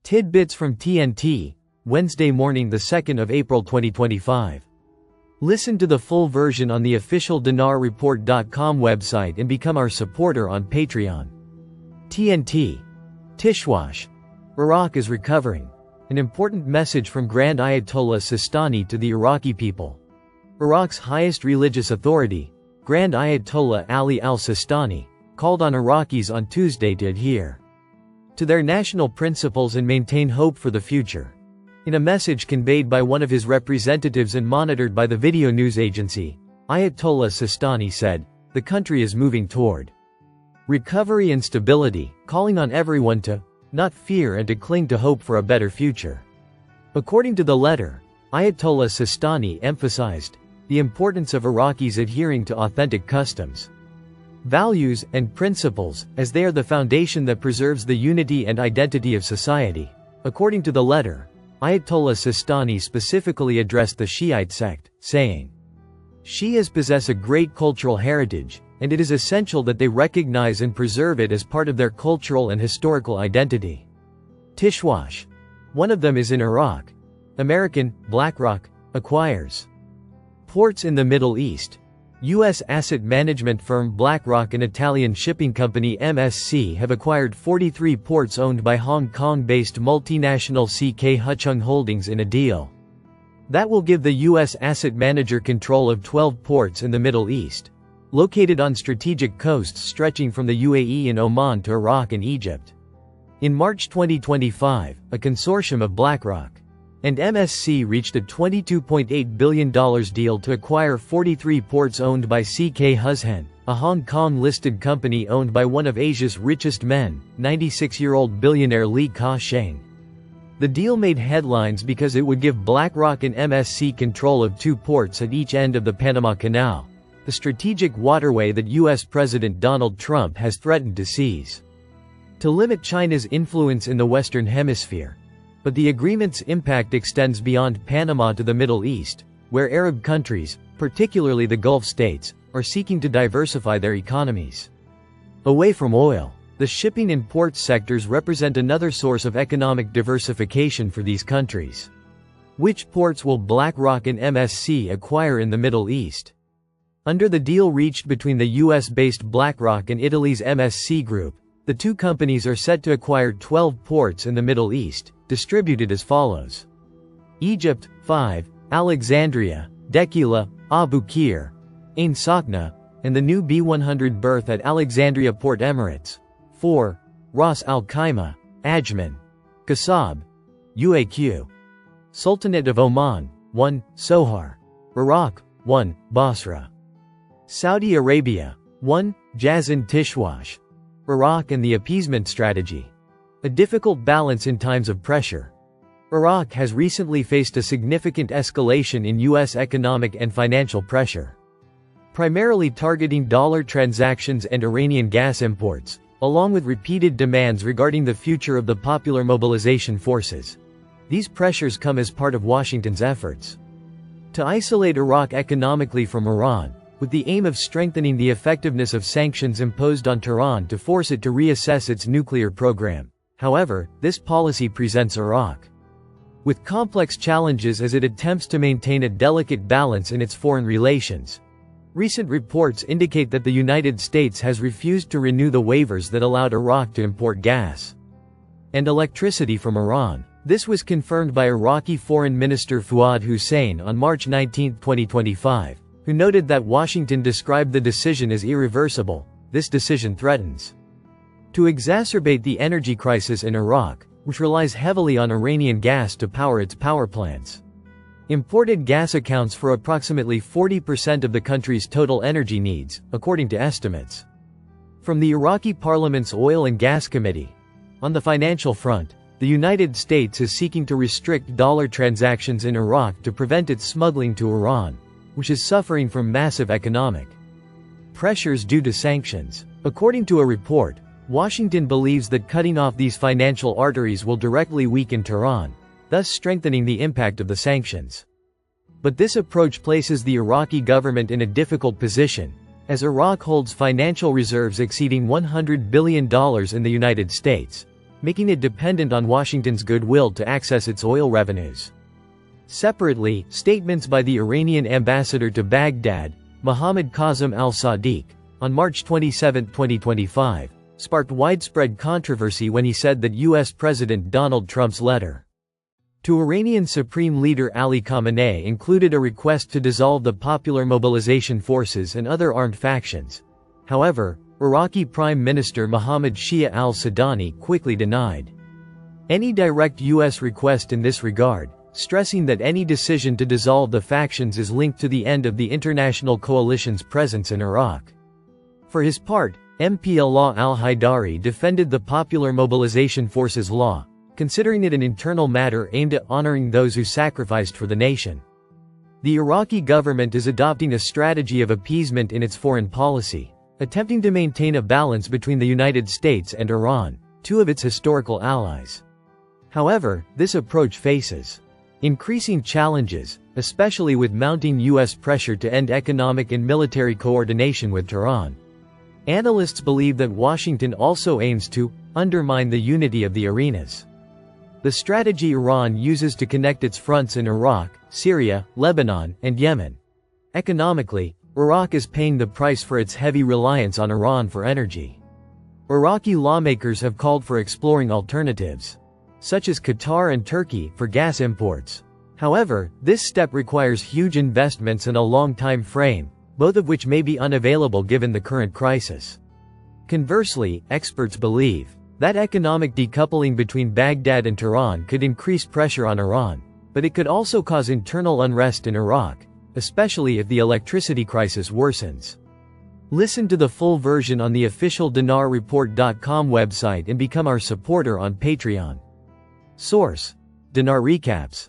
Tidbits from TNT, Wednesday morning, the 2nd of April 2025. Listen to the full version on the official dinarreport.com website and become our supporter on Patreon. TNT. Tishwash. Iraq is recovering. An important message from Grand Ayatollah Sistani to the Iraqi people. Iraq's highest religious authority, Grand Ayatollah Ali al-Sistani, called on Iraqis on Tuesday to adhere to their national principles and maintain hope for the future. In a message conveyed by one of his representatives and monitored by the video news agency, Ayatollah Sistani said, "The country is moving toward recovery and stability, calling on everyone to not fear and to cling to hope for a better future." According to the letter, Ayatollah Sistani emphasized the importance of Iraqis adhering to authentic customs, values, and principles, as they are the foundation that preserves the unity and identity of society. According to the letter, Ayatollah Sistani specifically addressed the Shiite sect, saying, "Shias possess a great cultural heritage, and it is essential that they recognize and preserve it as part of their cultural and historical identity." Tishwash. One of them is in Iraq. American, BlackRock, acquires ports in the Middle East. U.S. asset management firm BlackRock and Italian shipping company MSC have acquired 43 ports owned by Hong Kong-based multinational CK Huchung Holdings in a deal that will give the U.S. asset manager control of 12 ports in the Middle East, located on strategic coasts stretching from the UAE and Oman to Iraq and Egypt. In March 2025, a consortium of BlackRock and MSC reached a $22.8 billion deal to acquire 43 ports owned by CK Huchung, a Hong Kong-listed company owned by one of Asia's richest men, 96-year-old billionaire Li Ka-shing. The deal made headlines because it would give BlackRock and MSC control of 2 ports at each end of the Panama Canal, the strategic waterway that U.S. President Donald Trump has threatened to seize to limit China's influence in the Western Hemisphere. But the agreement's impact extends beyond Panama to the Middle East, where Arab countries, particularly the Gulf states, are seeking to diversify their economies away from oil. The shipping and port sectors represent another source of economic diversification for these countries. Which ports will BlackRock and MSC acquire in the Middle East? Under the deal reached between the US-based BlackRock and Italy's MSC Group, the two companies are set to acquire 12 ports in the Middle East, distributed as follows: Egypt, 5, Alexandria, Dekila, Abu Qir, Ain Sakhna, and the new B-100 berth at Alexandria Port Emirates, 4, Ras Al Khaimah, Ajman, Kasab, UAQ. Sultanate of Oman, 1, Sohar. Iraq, 1, Basra. Saudi Arabia, 1, Jazan Tishwash. Iraq and the appeasement strategy. A difficult balance in times of pressure. Iraq has recently faced a significant escalation in U.S. economic and financial pressure, primarily targeting dollar transactions and Iranian gas imports, along with repeated demands regarding the future of the Popular Mobilization Forces. These pressures come as part of Washington's efforts to isolate Iraq economically from Iran, with the aim of strengthening the effectiveness of sanctions imposed on Tehran to force it to reassess its nuclear program. However, this policy presents Iraq with complex challenges as it attempts to maintain a delicate balance in its foreign relations. Recent reports indicate that the United States has refused to renew the waivers that allowed Iraq to import gas and electricity from Iran. This was confirmed by Iraqi Foreign Minister Fuad Hussein on March 19, 2025, who noted that Washington described the decision as irreversible. This decision threatens to exacerbate the energy crisis in Iraq, which relies heavily on Iranian gas to power its power plants. Imported gas accounts for approximately 40% of the country's total energy needs, according to estimates from the Iraqi Parliament's Oil and Gas Committee. On the financial front, the United States is seeking to restrict dollar transactions in Iraq to prevent its smuggling to Iran, which is suffering from massive economic pressures due to sanctions. According to a report, Washington believes that cutting off these financial arteries will directly weaken Tehran, thus strengthening the impact of the sanctions. But this approach places the Iraqi government in a difficult position, as Iraq holds financial reserves exceeding $100 billion in the United States, making it dependent on Washington's goodwill to access its oil revenues. Separately, statements by the Iranian ambassador to Baghdad, Mohammad Kazem al-Sadiq, on March 27, 2025, sparked widespread controversy when he said that U.S. President Donald Trump's letter to Iranian Supreme Leader Ali Khamenei included a request to dissolve the Popular Mobilization Forces and other armed factions. However, Iraqi Prime Minister Mohammad Shia al-Sudani quickly denied any direct U.S. request in this regard, stressing that any decision to dissolve the factions is linked to the end of the international coalition's presence in Iraq. For his part, MP Allah al-Haidari defended the Popular Mobilization Forces law, considering it an internal matter aimed at honoring those who sacrificed for the nation. The Iraqi government is adopting a strategy of appeasement in its foreign policy, attempting to maintain a balance between the United States and Iran, two of its historical allies. However, this approach faces increasing challenges, especially with mounting U.S. pressure to end economic and military coordination with Tehran. Analysts believe that Washington also aims to undermine the unity of the arenas. The strategy Iran uses to connect its fronts in Iraq, Syria, Lebanon, and Yemen. Economically, Iraq is paying the price for its heavy reliance on Iran for energy. Iraqi lawmakers have called for exploring alternatives, such as Qatar and Turkey, for gas imports. However, this step requires huge investments and a long time frame, both of which may be unavailable given the current crisis. Conversely, experts believe that economic decoupling between Baghdad and Tehran could increase pressure on Iran, but it could also cause internal unrest in Iraq, especially if the electricity crisis worsens. Listen to the full version on the official dinarreport.com website and become our supporter on Patreon. Source: Dinar Recaps.